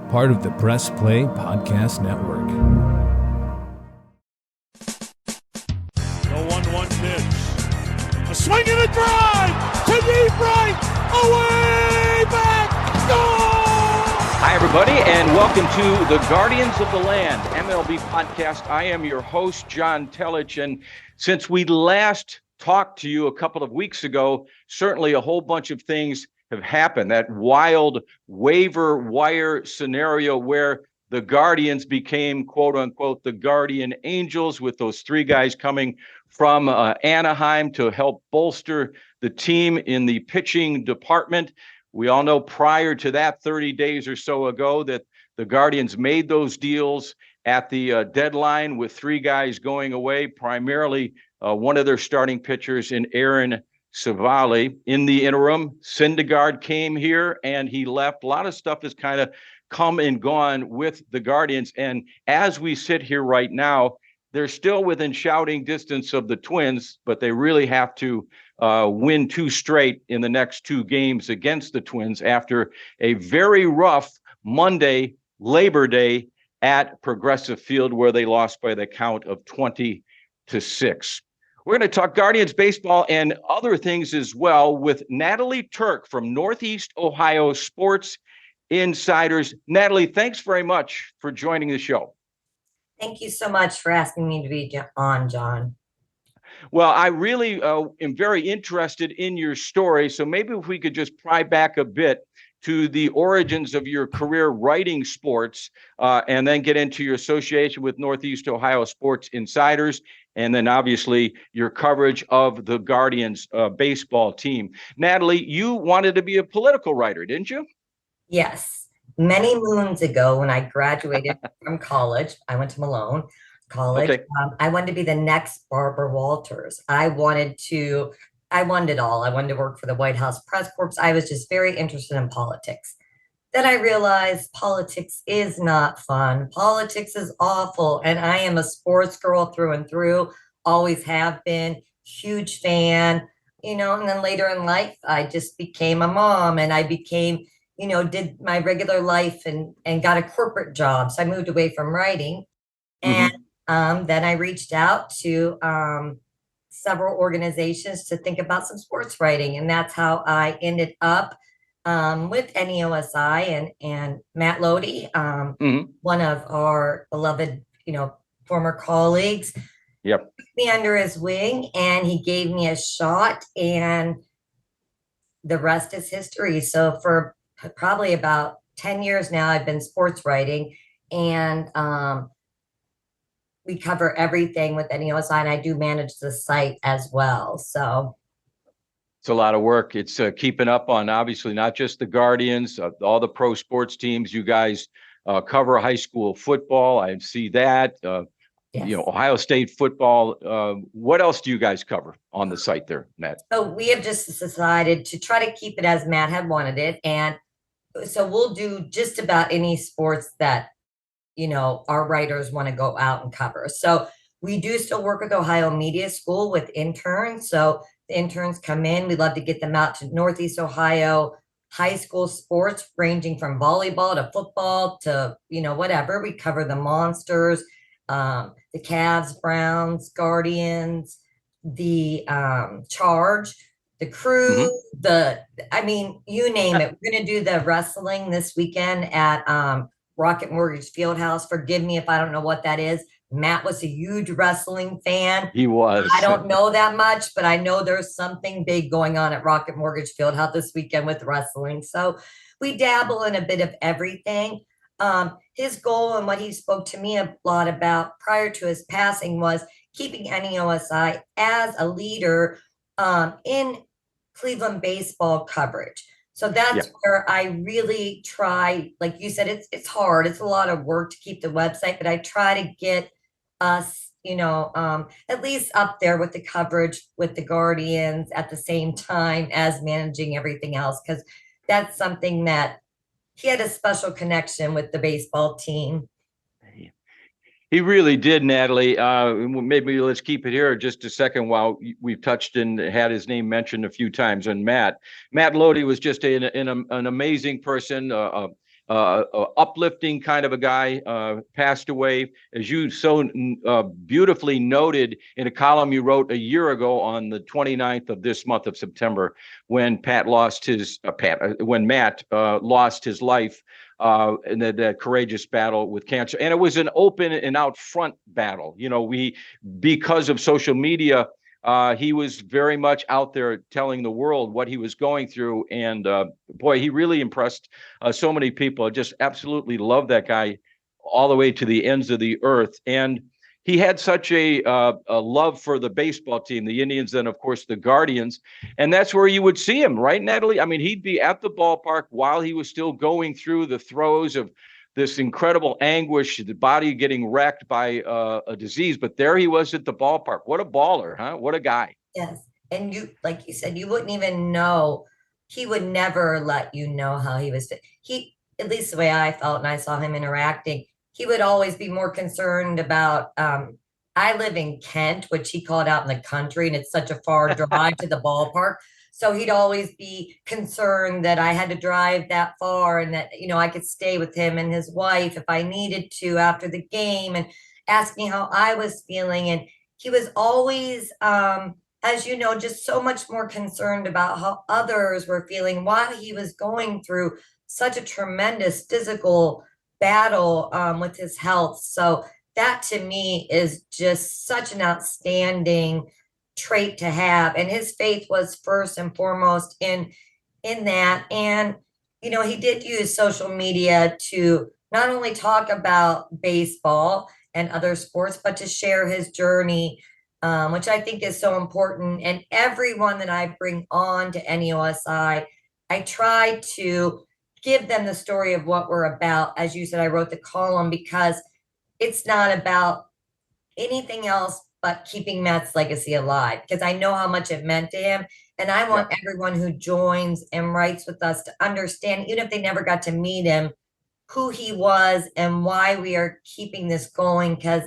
part of the Press Play Podcast Network. The 1-1 pitch. A swing and a drive to deep right. Away back. Goal! Hi, everybody, and welcome to the Guardians of the Land MLB podcast. I am your host, John Telich, and since we last talked to you a couple of weeks ago, certainly a whole bunch of things have happened. That wild waiver wire scenario where the Guardians became, quote unquote, the Guardian Angels, with those three guys coming from Anaheim to help bolster the team in the pitching department. We all know prior to that, 30 days or so ago, that the Guardians made those deals at the deadline, with three guys going away, primarily one of their starting pitchers in Aaron Savali. In the interim, Syndergaard came here and he left. A lot of stuff has kind of come and gone with the Guardians. And as we sit here right now, they're still within shouting distance of the Twins, but they really have to win two straight in the next two games against the Twins after a very rough Monday, Labor Day, at Progressive Field, where they lost by the count of 20-6. We're going to talk Guardians baseball and other things as well with Natalie Turk from Northeast Ohio Sports Insiders. Natalie, thanks very much for joining the show. Thank you so much for asking me to be on, John. Well, I really am very interested in your story. So maybe if we could just pry back a bit to the origins of your career writing sports, and then get into your association with Northeast Ohio Sports Insiders, and then obviously your coverage of the Guardians baseball team. Natalie, you wanted to be a political writer, didn't you? Yes. Many moons ago, when I graduated from college, I went to Malone College. Okay. I wanted to be the next Barbara Walters. I wanted it all. I wanted to work for the White House Press Corps. I was just very interested in politics. Then I realized politics is not fun. Politics is awful. And I am a sports girl through and through, always have been, huge fan, and then later in life, I just became a mom, and I became, did my regular life and got a corporate job. So I moved away from writing. And then I reached out to several organizations to think about some sports writing. And that's how I ended up with NEOSI and Matt Lodi, one of our beloved, former colleagues. Yep. Took me under his wing, and he gave me a shot, and the rest is history. So for probably about 10 years now, I've been sports writing, and we cover everything with NEOSI, and I do manage the site as well. So it's a lot of work. It's keeping up on, obviously, not just the Guardians, all the pro sports teams. You guys cover high school football. I see that. yes. Ohio State football. What else do you guys cover on the site there, Matt? So we have just decided to try to keep it as Matt had wanted it. And so we'll do just about any sports that, our writers want to go out and cover. So we do still work with Ohio Media School with interns. So the interns come in. We love to get them out to Northeast Ohio high school sports, ranging from volleyball to football to, whatever. We cover the Monsters, the Cavs, Browns, Guardians, the Charge, the Crew, you name it. We're going to do the wrestling this weekend at Rocket Mortgage Fieldhouse. Forgive me if I don't know what that is. Matt was a huge wrestling fan. He was. I don't know that much, but I know there's something big going on at Rocket Mortgage Fieldhouse this weekend with wrestling. So we dabble in a bit of everything. His goal, and what he spoke to me a lot about prior to his passing, was keeping NEOSI as a leader in Cleveland baseball coverage. So that's where I really try, like you said, it's hard. It's a lot of work to keep the website, but I try to get us, at least up there with the coverage with the Guardians at the same time as managing everything else, because that's something that he had a special connection with the baseball team. He really did, Natalie. Maybe let's keep it here just a second while we've touched and had his name mentioned a few times. And Matt Lodi was just an amazing person, uplifting kind of a guy, passed away, as you so beautifully noted in a column you wrote a year ago on the 29th of this month of September, when Matt lost his life in that courageous battle with cancer. And it was an open and out front battle. Because of social media, he was very much out there telling the world what he was going through. And boy, he really impressed so many people. I just absolutely love that guy all the way to the ends of the earth. And he had such a love for the baseball team, the Indians, and of course the Guardians. And that's where you would see him, right, Natalie? I mean, he'd be at the ballpark while he was still going through the throes of this incredible anguish, the body getting wrecked by a disease. But there he was at the ballpark. What a baller, huh? What a guy. Yes. And like you said, you wouldn't even know. He would never let you know how he was. At least the way I felt, and I saw him interacting, he would always be more concerned about. I live in Kent, which he called out in the country, and it's such a far drive to the ballpark. So he'd always be concerned that I had to drive that far and that, I could stay with him and his wife if I needed to after the game, and ask me how I was feeling. And he was always, as you know, just so much more concerned about how others were feeling while he was going through such a tremendous physical battle with his health. So that to me is just such an outstanding trait to have. And his faith was first and foremost in that. And he did use social media to not only talk about baseball and other sports, but to share his journey, which I think is so important. And everyone that I bring on to NEOSI, I try to give them the story of what we're about. As you said, I wrote the column because it's not about anything else but keeping Matt's legacy alive, because I know how much it meant to him. And I want everyone who joins and writes with us to understand, even if they never got to meet him, who he was and why we are keeping this going. Because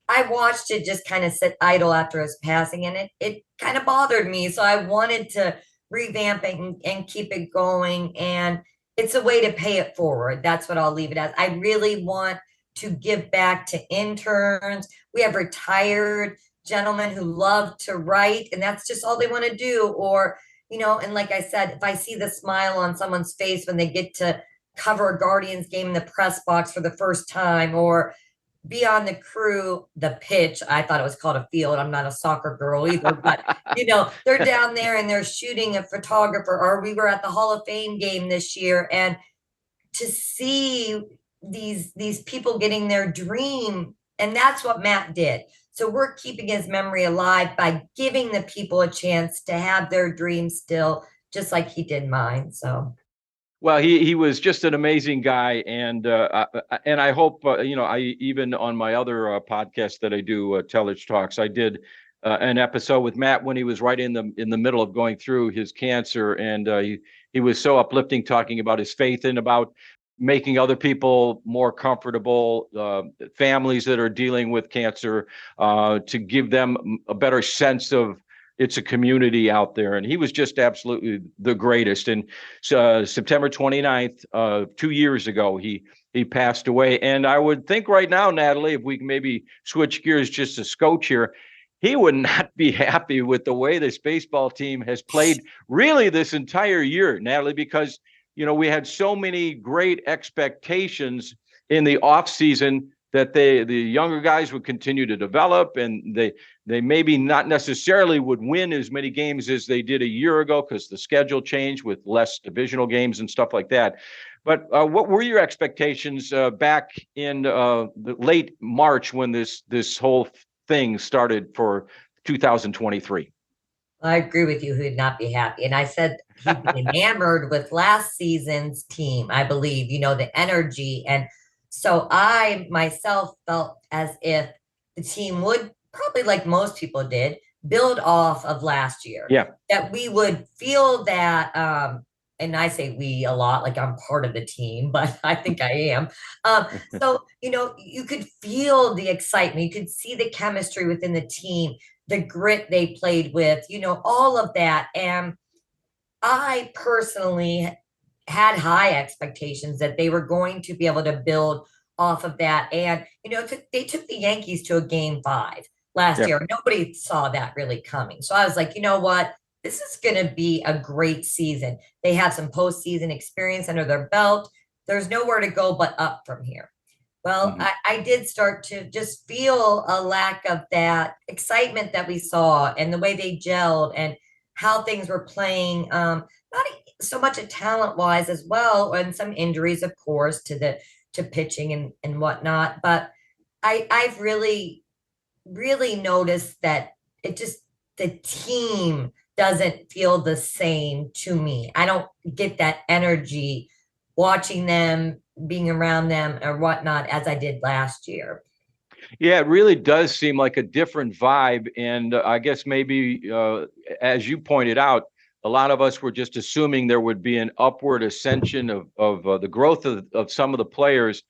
I watched it just kind of sit idle after his passing, and it kind of bothered me. So I wanted to revamp it and keep it going. And it's a way to pay it forward. That's what I'll leave it as. I really want to give back to interns. We have retired gentlemen who love to write, and that's just all they want to do. Or, and like I said, if I see the smile on someone's face when they get to cover a Guardians game in the press box for the first time, or be on the crew, the pitch, I thought it was called a field. I'm not a soccer girl either, but they're down there and they're shooting a photographer. Or we were at the Hall of Fame game this year, and to see these people getting their dream, and that's what Matt did. So we're keeping his memory alive by giving the people a chance to have their dreams still, just like he did mine. So well, he was just an amazing guy, and I hope I even on my other podcast that I do, Telich Talks, I did an episode with Matt when he was right in the middle of going through his cancer, and he was so uplifting, talking about his faith and about making other people more comfortable, families that are dealing with cancer, to give them a better sense of it's a community out there. And he was just absolutely the greatest. And September 29th, 2 years ago, he passed away. And I would think right now, Natalie, if we can maybe switch gears just a scotch here, he would not be happy with the way this baseball team has played really this entire year, Natalie, because we had so many great expectations in the off season that the younger guys would continue to develop, and they maybe not necessarily would win as many games as they did a year ago because the schedule changed with less divisional games and stuff like that. But what were your expectations back in the late March when this whole thing started for 2023? I agree with you. Who'd not be happy? And I said he'd be enamored with last season's team, I believe, the energy. And so I myself felt as if the team would, probably like most people did, build off of last year. Yeah. That we would feel that, and I say we a lot, like I'm part of the team, but I think I am. So, you could feel the excitement. You could see the chemistry within the team, the grit they played with, all of that. And I personally had high expectations that they were going to be able to build off of that. And, they took the Yankees to a game 5 last Yeah. year. Nobody saw that really coming. So I was like, you know what? This is going to be a great season. They have some postseason experience under their belt. There's nowhere to go but up from here. Well, I did start to just feel a lack of that excitement that we saw and the way they gelled and how things were playing. Not so much a talent wise as well, and some injuries, of course, to pitching and whatnot. But I've really noticed that the team doesn't feel the same to me. I don't get that energy watching them, being around them or whatnot as I did last year. Yeah, it really does seem like a different vibe. And I guess maybe, as you pointed out, a lot of us were just assuming there would be an upward ascension of the growth of some of the players.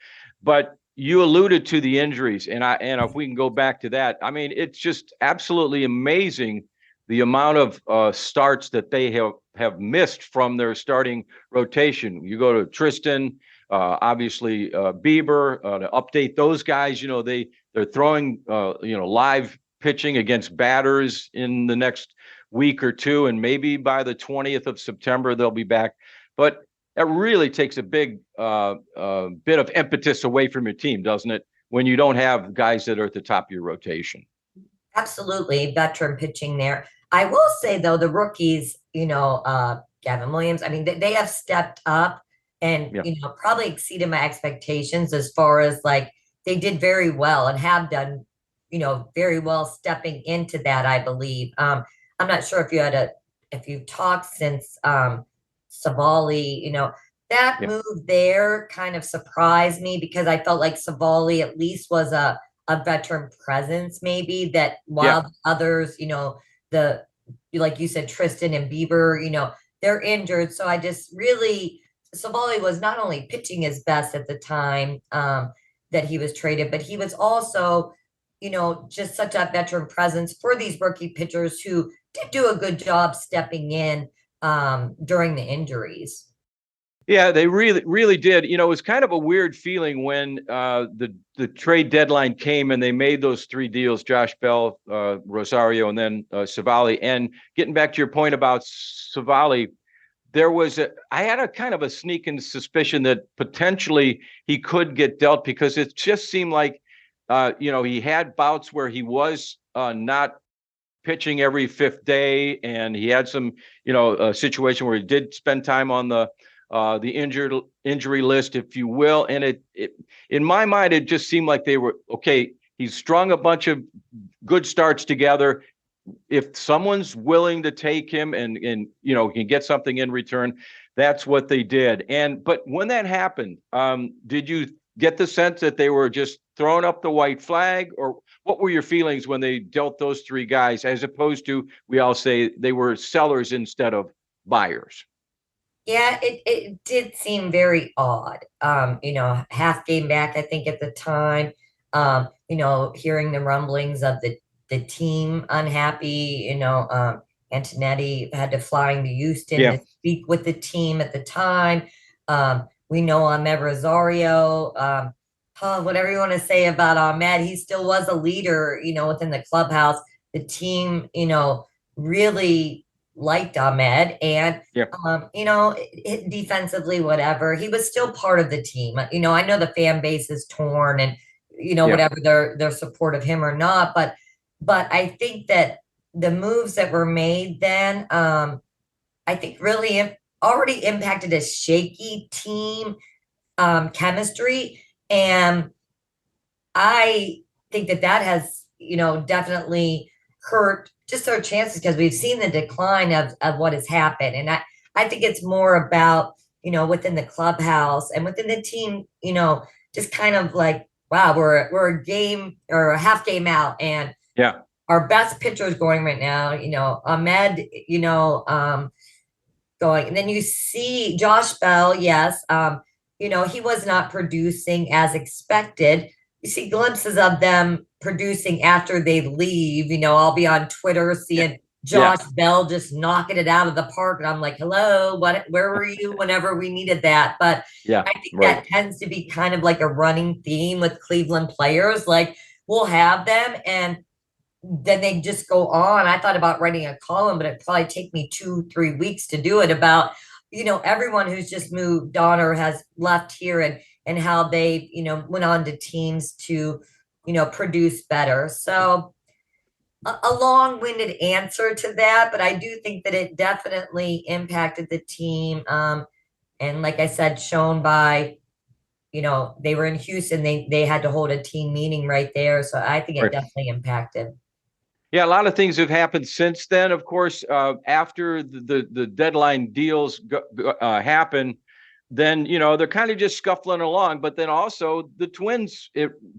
But you alluded to the injuries, and if we can go back to that, I mean, it's just absolutely amazing the amount of starts that they have missed from their starting rotation. You go to Tristan, obviously Bieber, to update those guys. They're throwing live pitching against batters in the next week or two, and maybe by the 20th of September they'll be back. But that really takes a big bit of impetus away from your team, doesn't it? When you don't have guys that are at the top of your rotation. Absolutely, veteran pitching there. I will say though, the rookies, Gavin Williams, I mean, they have stepped up and probably exceeded my expectations as far as like they did very well and have done, very well stepping into that, I believe. I'm not sure if you've talked since Savali, that move there kind of surprised me because I felt like Savali at least was a veteran presence, maybe that while others, like you said, Tristan and Bieber, they're injured. So I just really, Savali was not only pitching his best at the time that he was traded, but he was also, just such a veteran presence for these rookie pitchers who did do a good job stepping in during the injuries. Yeah, they really did. It was kind of a weird feeling when the trade deadline came and they made those 3 deals: Josh Bell, Rosario, and then Savali. And getting back to your point about Savali, I had a kind of a sneaking suspicion that potentially he could get dealt because it just seemed like, he had bouts where he was not pitching every 5th day, and he had some, a situation where he did spend time on the injury list, if you will. And it in my mind, it just seemed like they were okay. He's strung a bunch of good starts together. If someone's willing to take him and can get something in return, that's what they did. But when that happened, did you get the sense that they were just throwing up the white flag, or what were your feelings when they dealt those 3 guys, as opposed to, we all say, they were sellers instead of buyers? Yeah, it did seem very odd. Half game back, I think at the time, hearing the rumblings of the team unhappy, Antonetti had to fly to Houston to speak with the team at the time. We know Ahmed Rosario, whatever you want to say about Ahmed, he still was a leader, within the clubhouse. The team, really liked Ahmed, and defensively, whatever, he was still part of the team. I know the fan base is torn, and whatever their support of him or not, but I think that the moves that were made then, I think really already impacted a shaky team chemistry, and I think that has definitely hurt just our chances because we've seen the decline of what has happened. And I think it's more about, within the clubhouse and within the team, just kind of like, wow, we're a game or a half game out, and our best pitcher is going right now, Ahmed, going. And then you see Josh Bell, yes, he was not producing as expected. You see glimpses of them producing after they leave. I'll be on Twitter seeing Josh Bell just knocking it out of the park. And I'm like, hello, where were you whenever we needed that? But I think that tends to be kind of like a running theme with Cleveland players. Like, we'll have them and then they just go on. I thought about writing a column, but it'd probably take me 2-3 weeks to do it about, everyone who's just moved on or has left here and how they, went on to teams to, produce better. So a long-winded answer to that, but I do think that it definitely impacted the team. And like I said, shown by, they were in Houston, they had to hold a team meeting right there. So I think it definitely impacted. Yeah, a lot of things have happened since then. Of course, after the deadline deals happen, then they're kind of just scuffling along. But then also the Twins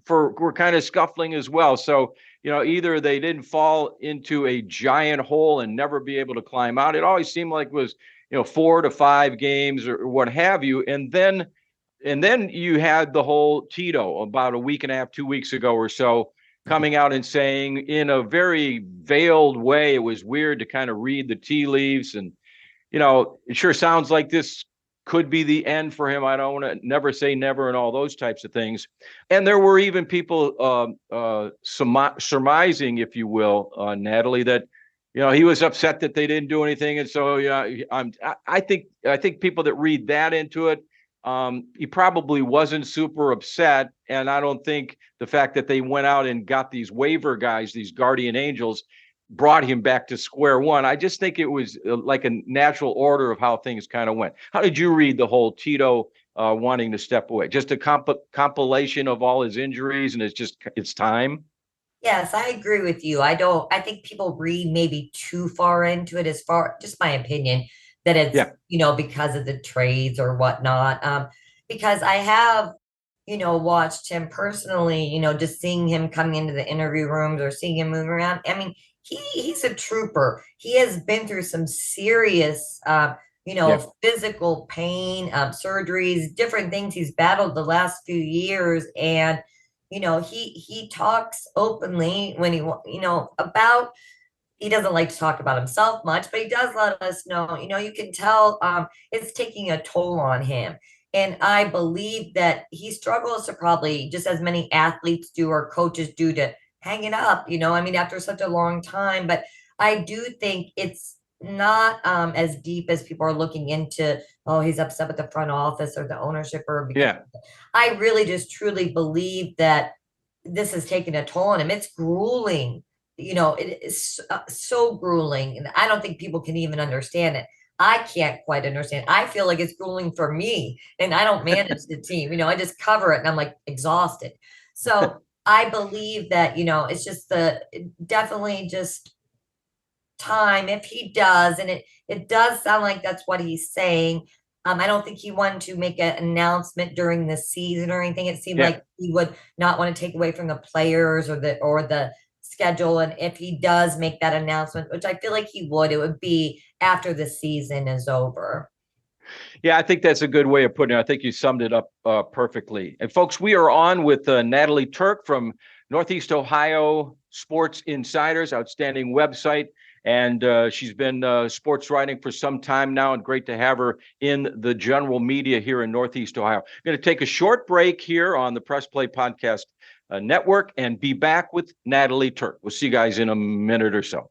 were kind of scuffling as well. So either they didn't fall into a giant hole and never be able to climb out. It always seemed like it was 4 to 5 games or what have you, and then you had the whole Tito about a week and a half, 2 weeks ago or so, coming out and saying in a very veiled way, it was weird to kind of read the tea leaves. And, it sure sounds like this could be the end for him. I don't want to never say never and all those types of things. And there were even people surmising, if you will, Natalie, that, he was upset that they didn't do anything. And so, I think people that read that into it, he probably wasn't super upset. And I don't think the fact that they went out and got these waiver guys, these guardian angels, brought him back to square one. I just think it was like a natural order of how things kind of went. How did you read the whole Tito wanting to step away? Just a compilation of all his injuries and it's time? Yes, I agree with you. I think people read maybe too far into it, just my opinion, that it's, because of the trades or whatnot. Because I have, watched him personally, just seeing him coming into the interview rooms or seeing him move around. I mean, he's a trooper. He has been through some serious, physical pain, surgeries, different things he's battled the last few years. And, he talks openly when about, he doesn't like to talk about himself much, but he does let us know, you can tell it's taking a toll on him. And I believe that he struggles to probably just as many athletes do or coaches do to hang it up, after such a long time. But I do think it's not as deep as people are looking into, oh, he's upset with the front office or the ownership I really just truly believe that this has taken a toll on him. It's grueling. It is so grueling. And I don't think people can even understand it. I can't quite understand. I feel like it's grueling for me and I don't manage the team. I just cover it and I'm like exhausted. So I believe that, it's just definitely just time if he does. And it does sound like that's what he's saying. I don't think he wanted to make an announcement during the season or anything. It seemed like he would not want to take away from the players or the schedule. And if he does make that announcement, which I feel like he would, it would be after the season is over. Yeah, I think that's a good way of putting it. I think you summed it up perfectly. And folks, we are on with Natalie Turk from Northeast Ohio Sports Insiders, outstanding website. And she's been sports writing for some time now, and great to have her in the general media here in Northeast Ohio. I'm going to take a short break here on the Press Play Podcast Network and be back with Natalie Turk. We'll see you guys in a minute or so.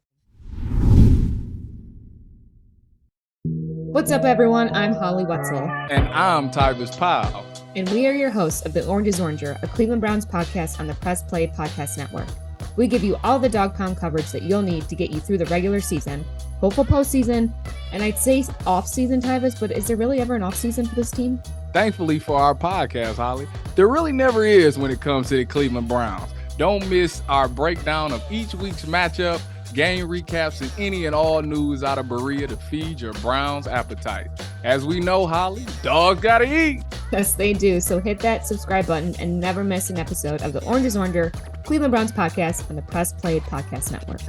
What's up, everyone? I'm Holly Wetzel. And I'm Tybus Powell. And we are your hosts of The Orange is Oranger, a Cleveland Browns podcast on the Press Play Podcast Network. We give you all the dog pound coverage that you'll need to get you through the regular season, hopeful postseason, and I'd say off-season, Tybus, but is there really ever an off-season for this team? Thankfully for our podcast, Holly, there really never is when it comes to the Cleveland Browns. Don't miss our breakdown of each week's matchup, game recaps, and any and all news out of Berea to feed your Browns appetite. As we know, Holly, dogs gotta eat. Yes, they do. So hit that subscribe button and never miss an episode of the Orange is Oranger, Cleveland Browns podcast on the Press Play Podcast Network.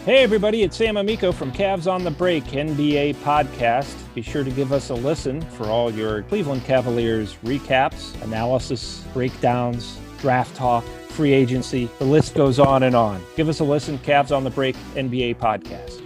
Hey everybody, it's Sam Amico from Cavs on the Break NBA podcast. Be sure to give us a listen for all your Cleveland Cavaliers recaps, analysis, breakdowns, draft talk, free agency. The list goes on and on. Give us a listen, Cavs on the Break NBA podcast.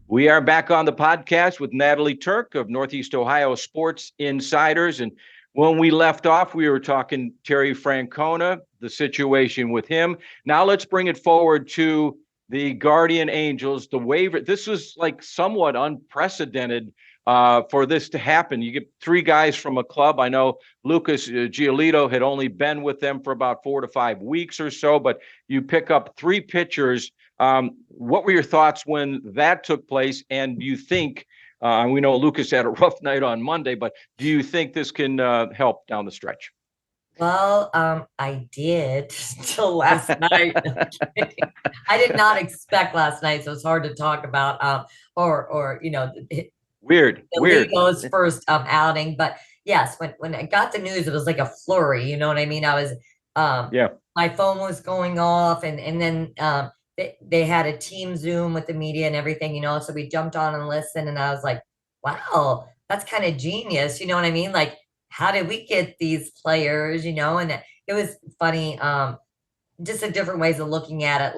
We are back on the podcast with Natalie Turk of Northeast Ohio Sports Insiders. And when we left off, we were talking Terry Francona, the situation with him. Now let's bring it forward to the Guardian Angels, the waiver. This was like somewhat unprecedented for this to happen. You get three guys from a club. I know Lucas Giolito had only been with them for about 4 to 5 weeks or so, but you pick up three pitchers. What were your thoughts when that took place? And do you think, we know Lucas had a rough night on Monday, but do you think this can help down the stretch? Well, I did till last night. I did not expect last night, so it's hard to talk about. Weird. Lego's first outing. But yes, when I got the news, it was like a flurry. You know what I mean? I was my phone was going off, and then they had a team Zoom with the media and everything. So we jumped on and listened, and I was like, wow, that's kind of genius. You know what I mean? Like, how did we get these players? And it was funny. Just the different ways of looking at it.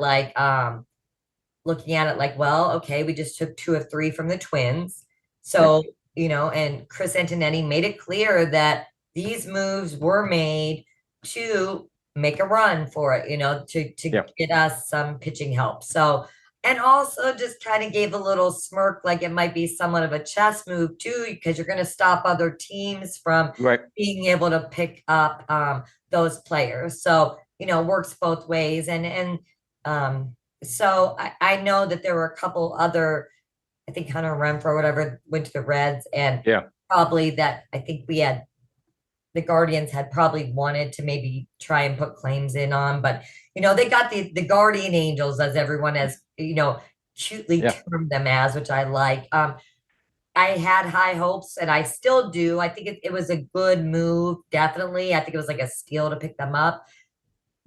Well, okay, we just took 2 of 3 from the Twins. So, and Chris Antonetti made it clear that these moves were made to make a run for it, to get us some pitching help. So, and also just kind of gave a little smirk, like it might be somewhat of a chess move too, because you're going to stop other teams from being able to pick up those players. So, works both ways. So I know that there were a couple other, I think Hunter Renfroe or whatever went to the Reds, and probably that I think the Guardians had probably wanted to maybe try and put claims in on, but they got the Guardian Angels, as everyone has cutely termed them as, which I like. I had high hopes, and I still do. I think it was a good move, definitely. I think it was like a steal to pick them up.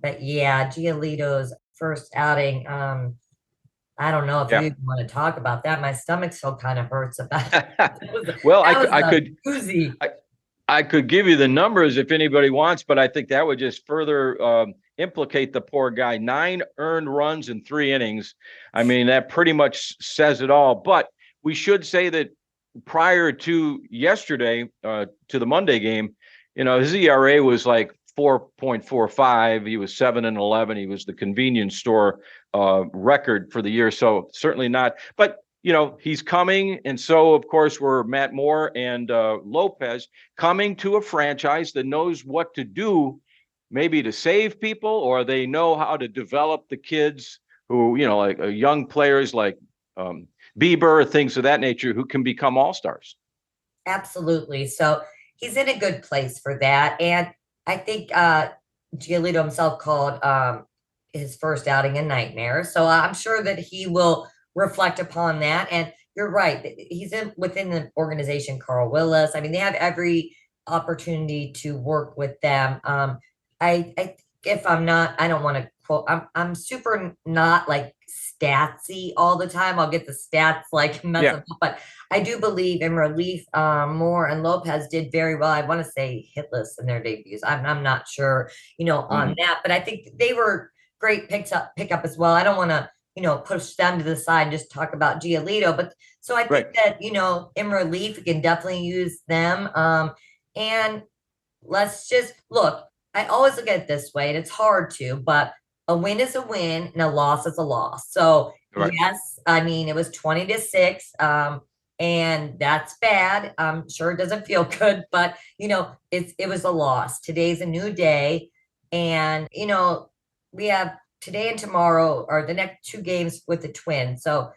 But yeah, Giolito's first outing, I don't know if you even want to talk about that. My stomach still kind of hurts about it. Well, I could give you the numbers if anybody wants, but I think that would just further implicate the poor guy. 9 earned runs in 3 innings. I mean, that pretty much says it all. But we should say that prior to yesterday, to the Monday game, his ERA was like 4.45. He was 7-11. He was the convenience store record for the year. So certainly not. But he's coming. And so, of course, were Matt Moore and Lopez coming to a franchise that knows what to do, maybe to save people, or they know how to develop the kids who, like young players like Bieber, things of that nature, who can become all-stars. Absolutely. So he's in a good place for that. And I think Giolito himself called his first outing a nightmare. So I'm sure that he will reflect upon that. And you're right. He's within the organization, Carl Willis. I mean, they have every opportunity to work with them. I if I'm not, I don't want to quote, I'm super not like statsy all the time. I'll get the stats like mess up, but I do believe in relief. Moore and Lopez did very well. I want to say hitless in their debuts. I'm not sure, on that, but I think they were great pickup as well. I don't want to, push them to the side and just talk about Giolito, but so I think that, in relief, we can definitely use them. And let's just look, I always look at it this way, and it's hard to, but a win is a win and a loss is a loss. So yes, I mean, it was 20-6, and that's bad. I'm sure it doesn't feel good, but it was a loss. Today's a new day. And, we have today and tomorrow are the next 2 games with the Twins. So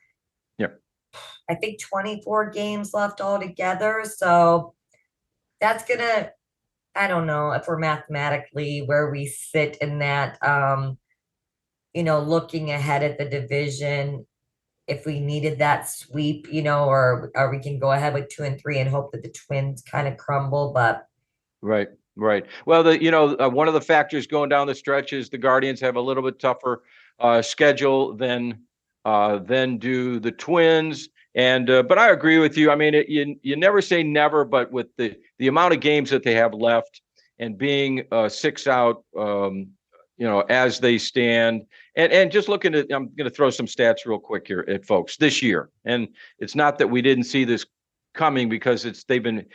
I think 24 games left altogether. So that's gonna, I don't know if we're mathematically where we sit in that, looking ahead at the division, if we needed that sweep, or we can go ahead with 2 and 3 and hope that the Twins kind of crumble, but. Right. Well, one of the factors going down the stretch is the Guardians have a little bit tougher schedule than then do the Twins. And but I agree with you. I mean, you never say never, but with the amount of games that they have left and being 6 out, as they stand, and just looking at, I'm going to throw some stats real quick here at folks this year. And it's not that we didn't see this coming, because they've been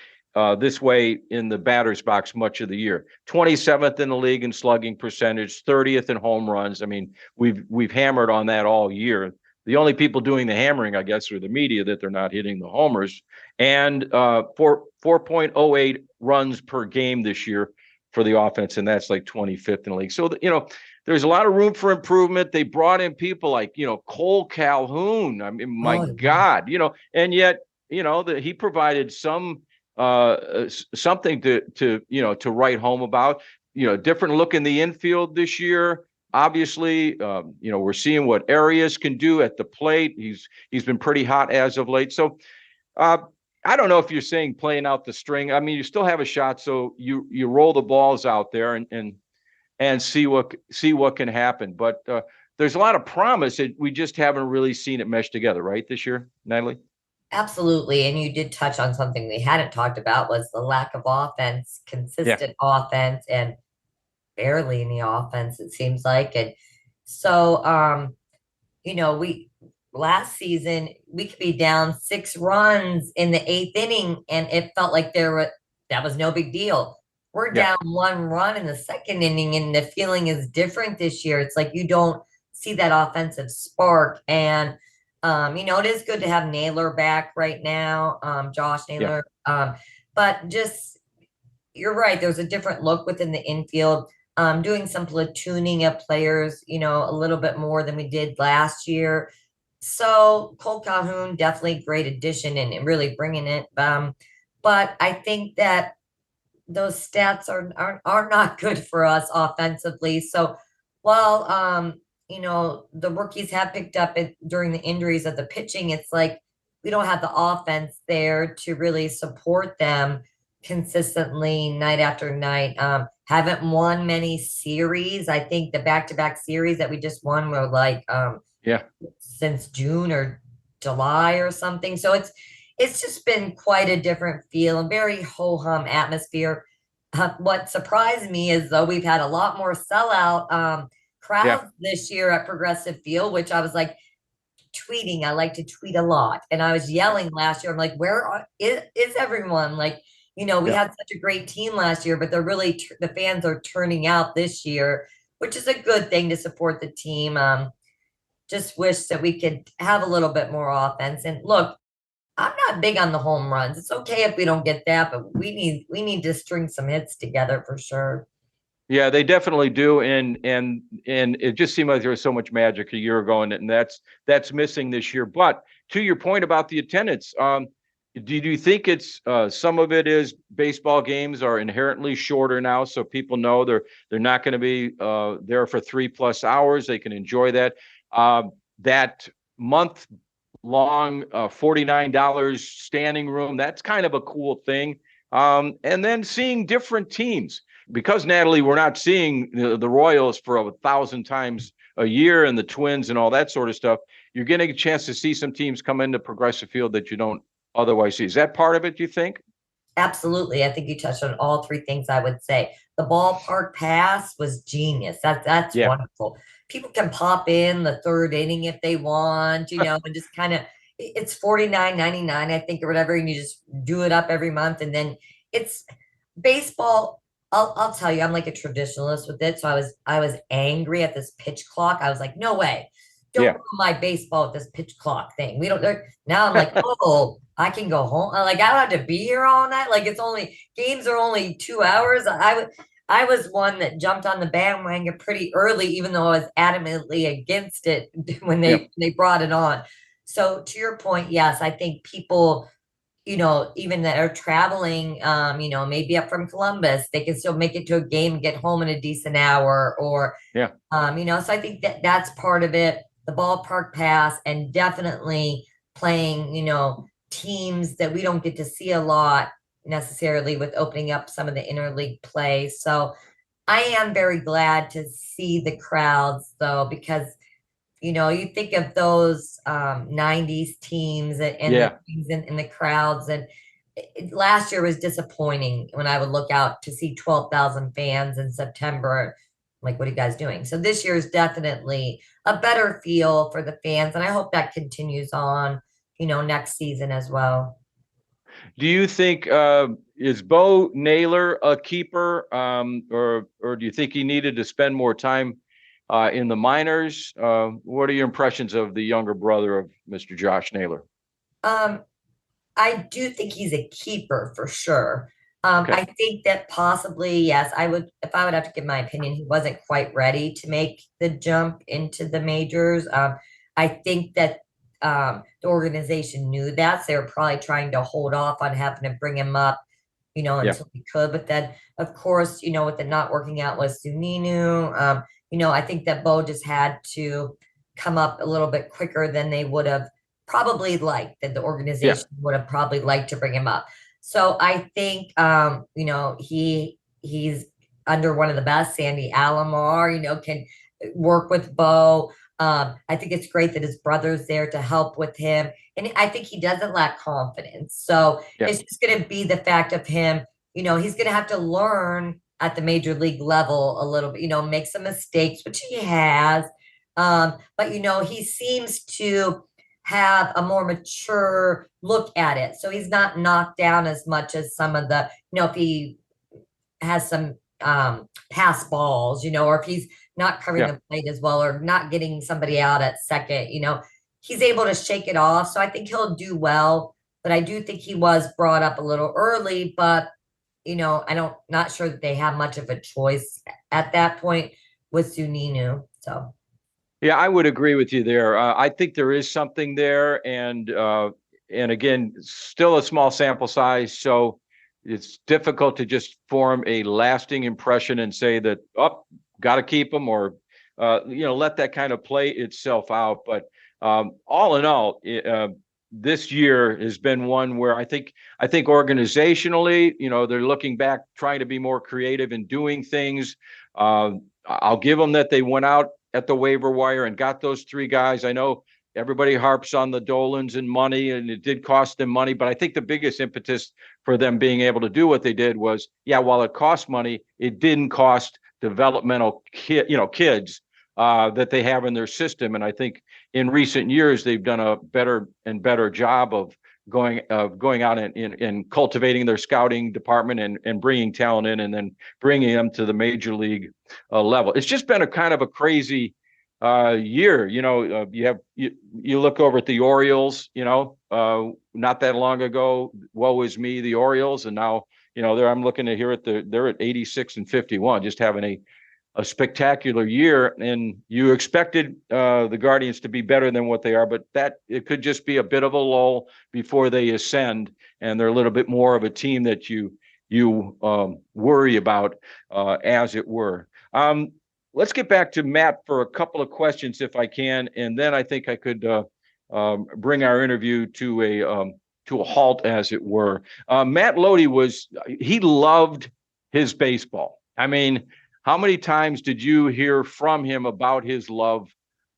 this way in the batter's box much of the year. 27th in the league in slugging percentage, 30th in home runs. I mean, we've hammered on that all year. The only people doing the hammering, I guess, are the media, that they're not hitting the homers. And 4.08 runs per game this year for the offense, and that's like 25th in the league. So, there's a lot of room for improvement. They brought in people like, Cole Calhoun. I mean, my God, and yet, that he provided something to write home about. Different look in the infield this year. Obviously, we're seeing what Arias can do at the plate. He's been pretty hot as of late. So I don't know if you're saying playing out the string. I mean, you still have a shot, so you roll the balls out there and see what can happen. But there's a lot of promise. We just haven't really seen it mesh together, right, this year, Natalie? Absolutely. And you did touch on something we hadn't talked about, was the lack of offense, consistent offense, and barely any offense, it seems like. And so, we last season, we could be down 6 runs in the 8th inning, and it felt like that was no big deal. We're down 1 run in the 2nd inning, and the feeling is different this year. It's like you don't see that offensive spark. And it is good to have Naylor back right now, Josh Naylor. But just, you're right, there's a different look within the infield. Doing some platooning of players, a little bit more than we did last year. So Cole Calhoun, definitely great addition and really bringing it. But I think that those stats are not good for us offensively. So while the rookies have picked up during the injuries of the pitching, it's like we don't have the offense there to really support them consistently night after night. Haven't won many series. I think the back-to-back series that we just won were like since June or July or something. So it's just been quite a different feel and very ho-hum atmosphere. What surprised me is, though, we've had a lot more sellout crowds this year at Progressive Field, which I was like tweeting. I like to tweet a lot, and I was yelling last year. I'm like, where is everyone? Like, we had such a great team last year, but they're really the fans are turning out this year, which is a good thing to support the team. Just wish that we could have a little bit more offense. And look, I'm not big on the home runs. It's okay if we don't get that, but we need to string some hits together for sure. Yeah, they definitely do, and it just seemed like there was so much magic a year ago, and that's missing this year. But to your point about the attendance, do you think it's some of it is baseball games are inherently shorter now, so people know they're not going to be there for 3+ hours. They can enjoy that. That month long $49 standing room, that's kind of a cool thing. And then seeing different teams, because Natalie, we're not seeing the Royals for 1,000 times a year and the Twins and all that sort of stuff. You're getting a chance to see some teams come into Progressive Field that you don't otherwise see. Is that part of it, do you think? Absolutely. I think you touched on all 3 things. I would say the ballpark pass was genius. That's wonderful. People can pop in the 3rd inning if they want, and just kind of, it's $49.99, I think, or whatever, and you just do it up every month. And then it's baseball. I'll tell you, I'm like a traditionalist with it. So I was angry at this pitch clock. I was like, no way. Don't ruin my baseball with this pitch clock thing. Now I'm like, oh, I can go home. Like, I don't have to be here all night. Like, games are only 2 hours. I was one that jumped on the bandwagon pretty early, even though I was adamantly against it when they brought it on. So to your point, yes, I think people, even that are traveling, maybe up from Columbus, they can still make it to a game and get home in a decent hour, or, so I think that's part of it. The ballpark pass, and definitely playing, teams that we don't get to see a lot necessarily, with opening up some of the interleague play. So I am very glad to see the crowds, though, because You think of those 90s teams and the Yeah. things in the crowds. And last year was disappointing when I would look out to see 12,000 fans in September. Like, what are you guys doing? So this year is definitely a better feel for the fans. And I hope that continues on, next season as well. Do you think is Bo Naylor a keeper, or do you think he needed to spend more time in the minors? What are your impressions of the younger brother of Mr. Josh Naylor? Um, I do think he's a keeper for sure. Okay. I think that possibly, yes, if I would have to give my opinion, he wasn't quite ready to make the jump into the majors. I think that the organization knew that, so they were probably trying to hold off on having to bring him up, Yeah. until we could. But then, of course, with it not working out with Suninu, I think that Bo just had to come up a little bit quicker than they would have probably liked, that the Yeah. organization would have probably liked to bring him up. So I think, he's under one of the best, Sandy Alomar, can work with Bo. I think it's great that his brother's there to help with him. And I think he doesn't lack confidence. So Yeah. it's just going to be the fact of him, he's going to have to learn at the major league level a little bit, make some mistakes, which he has. But, he seems to have a more mature look at it. So he's not knocked down as much as some of the, if he has some pass balls, or if he's not covering Yeah. the plate as well or not getting somebody out at second, he's able to shake it off. So I think he'll do well. But I do think he was brought up a little early, but not sure that they have much of a choice at that point with Suninu. So Yeah, I would agree with you there. I think there is something there, and again, still a small sample size, so it's difficult to just form a lasting impression and say that, oh, got to keep them, or let that kind of play itself out. But all in all, this year has been one where I think organizationally, they're looking back, trying to be more creative in doing things. I'll give them that they went out at the waiver wire and got those three guys. I know everybody harps on the Dolans and money, and it did cost them money, but I think the biggest impetus for them being able to do what they did was, while it cost money, it didn't cost developmental kids that they have in their system. And I think in recent years, they've done a better and better job of going out and cultivating their scouting department and bringing talent in and then bringing them to the major league level. It's just been a kind of a crazy year. You look over at the Orioles, not that long ago, woe is me, the Orioles. And now, I'm looking at here they're at 86 and 51, just having a spectacular year. And you expected the Guardians to be better than what they are, but that it could just be a bit of a lull before they ascend. And they're a little bit more of a team that you worry about, as it were. Let's get back to Matt for a couple of questions, if I can, and then I think I could bring our interview to a halt, as it were. Matt Lodi he loved his baseball. I mean, how many times did you hear from him about his love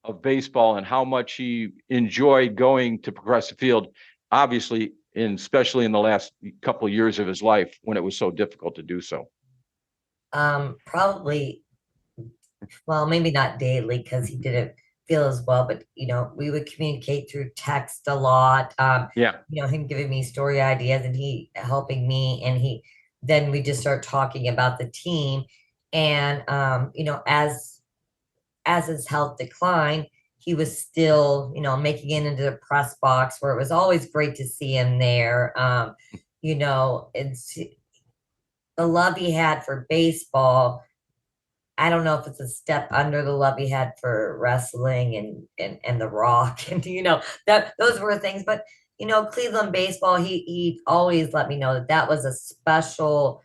of baseball and how much he enjoyed going to Progressive Field? Obviously, especially in the last couple of years of his life when it was so difficult to do so. Probably, well, maybe not daily because he didn't feel as well, but we would communicate through text a lot. Him giving me story ideas and he helping me, and then we just start talking about the team. And as his health declined, he was still, making it into the press box, where it was always great to see him there. It's the love he had for baseball. I don't know if it's a step under the love he had for wrestling and The Rock, and that those were things. But Cleveland baseball, he always let me know that was a special,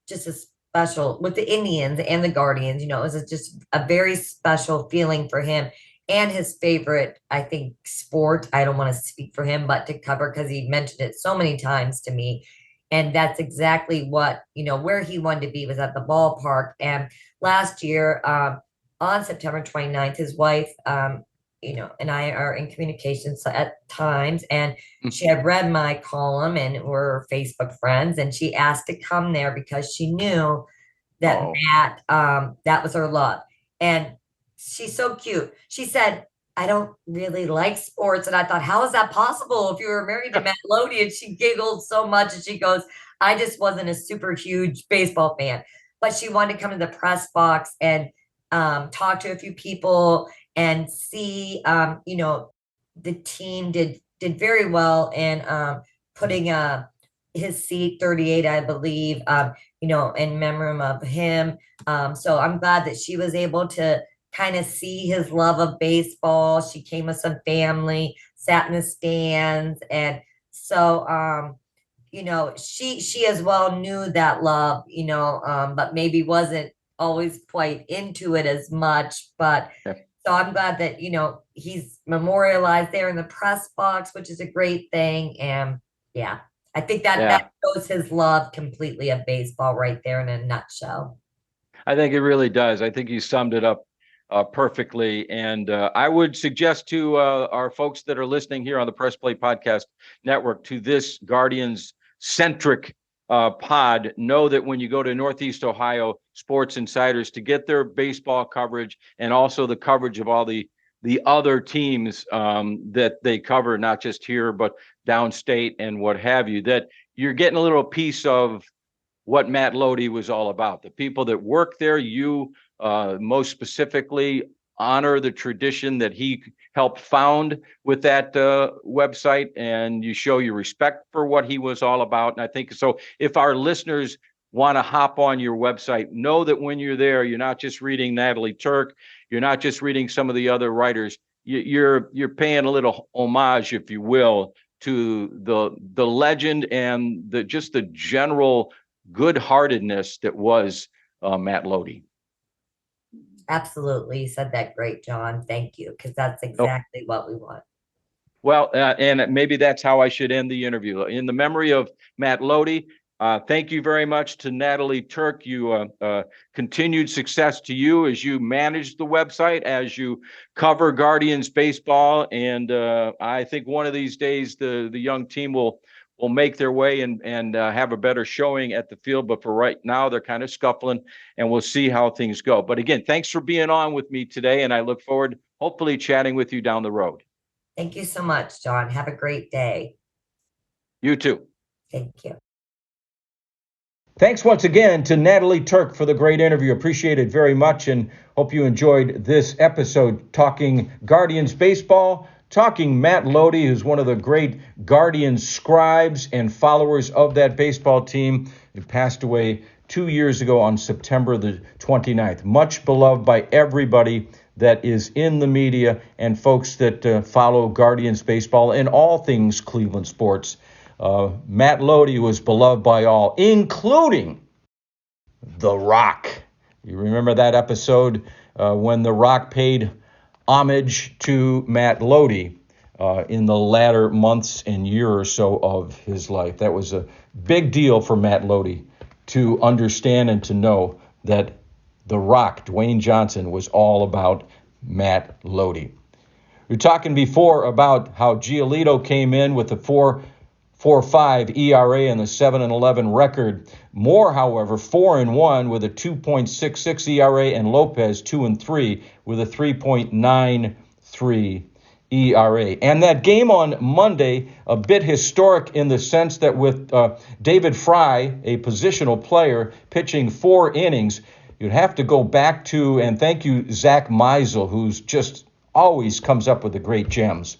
just a special with the Indians and the Guardians. It was just a very special feeling for him, and his favorite, I think, sport. I don't want to speak for him, but to cover, because he mentioned it so many times to me. And that's exactly what, where he wanted to be was at the ballpark. And last year, on September 29th. His wife, and I are in communications at times, and she had read my column and we're Facebook friends, and she asked to come there because she knew that Matt, that was her love. And she's so cute. She said, I don't really like sports. And I thought, how is that possible if you were married to Matt Lody? And she giggled so much and she goes, I just wasn't a super huge baseball fan. But she wanted to come to the press box and talk to a few people and see, the team did very well in putting his seat 38, I believe, in memory of him. So I'm glad that she was able to kind of see his love of baseball. She came with some family, sat in the stands, and so she as well knew that love, but maybe wasn't always quite into it as much. But so I'm glad that he's memorialized there in the press box, which is a great thing. And yeah, I think that shows his love completely of baseball right there in a nutshell. I think it really does. I think you summed it up perfectly. And I would suggest to our folks that are listening here on the Press Play Podcast Network to this Guardians-centric pod, know that when you go to Northeast Ohio Sports Insiders to get their baseball coverage and also the coverage of all the other teams that they cover, not just here, but downstate and what have you, that you're getting a little piece of what Matt Lody was all about. The people that work there, you most specifically honor the tradition that he helped found with that website, and you show your respect for what he was all about. And I think so if our listeners want to hop on your website, know that when you're there, you're not just reading Natalie Turk, you're not just reading some of the other writers, you're paying a little homage, if you will, to the legend and the general good-heartedness that was Matt Lody. Absolutely. You said that great, John. Thank you, because that's exactly what we want. Well, and maybe that's how I should end the interview. In the memory of Matt Lody, thank you very much to Natalie Turk. You continued success to you as you manage the website, as you cover Guardians baseball. And I think one of these days the young team will make their way and have a better showing at the field. But for right now, they're kind of scuffling, and we'll see how things go. But again, thanks for being on with me today, and I look forward hopefully chatting with you down the road. Thank you so much, John. Have a great day. You too. Thank you. Thanks once again to Natalie Turk for the great interview. Appreciate it very much, and hope you enjoyed this episode talking Guardians baseball, talking Matt Lody, who's one of the great Guardians scribes and followers of that baseball team. He passed away 2 years ago on September the 29th. Much beloved by everybody that is in the media and folks that follow Guardians baseball and all things Cleveland sports. Matt Lody was beloved by all, including The Rock. You remember that episode when The Rock paid homage to Matt Lody in the latter months and year or so of his life. That was a big deal for Matt Lody to understand and to know that The Rock, Dwayne Johnson, was all about Matt Lody. We were talking before about how Giolito came in with a 4.45 ERA and the 7-11 record. Moore, however, 4-1 with a 2.66 ERA, and Lopez 2-3 with a 3.93 ERA. And that game on Monday, a bit historic in the sense that with David Fry, a positional player, pitching 4 innings, you'd have to go back to, and thank you, Zach Meisel, who's just always comes up with the great gems.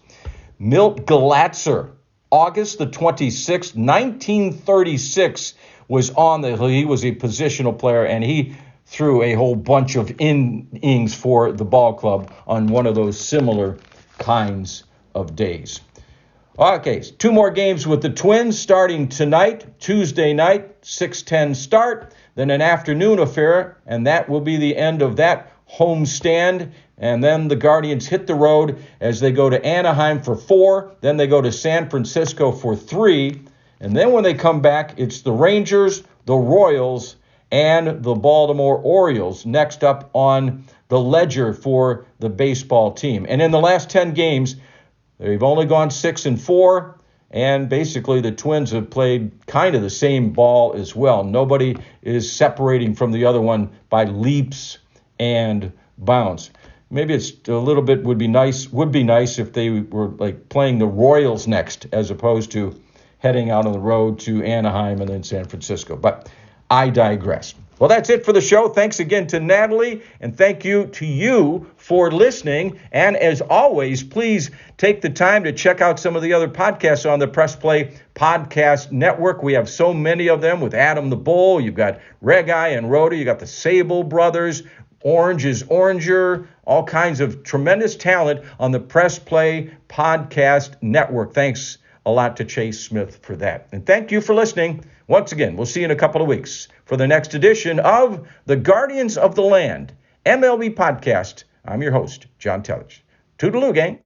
Milt Galatzer, August the 26th, 1936, he was a positional player, and he threw a whole bunch of innings for the ball club on one of those similar kinds of days. Okay, 2 more games with the Twins starting tonight, Tuesday night, 6:10 start, then an afternoon affair, and that will be the end of that homestand. And then the Guardians hit the road as they go to Anaheim for 4, then they go to San Francisco for 3, and then when they come back, it's the Rangers, the Royals, and the Baltimore Orioles next up on the ledger for the baseball team. And in the last 10 games, they've only gone 6-4, and basically the Twins have played kind of the same ball as well. Nobody is separating from the other one by leaps and bounds. Maybe it's a little bit would be nice if they were like playing the Royals next as opposed to heading out on the road to Anaheim and then San Francisco. But I digress. Well, that's it for the show. Thanks again to Natalie, and thank you to you for listening. And as always, please take the time to check out some of the other podcasts on the Press Play Podcast Network. We have so many of them with Adam the Bull. You've got Reg Eye and Rhoda. You got the Sable Brothers. Orange is Oranger. All kinds of tremendous talent on the Press Play Podcast Network. Thanks a lot to Chase Smith for that. And thank you for listening. Once again, we'll see you in a couple of weeks for the next edition of the Guardians of the Land MLB Podcast. I'm your host, John Telich. Toodaloo, gang.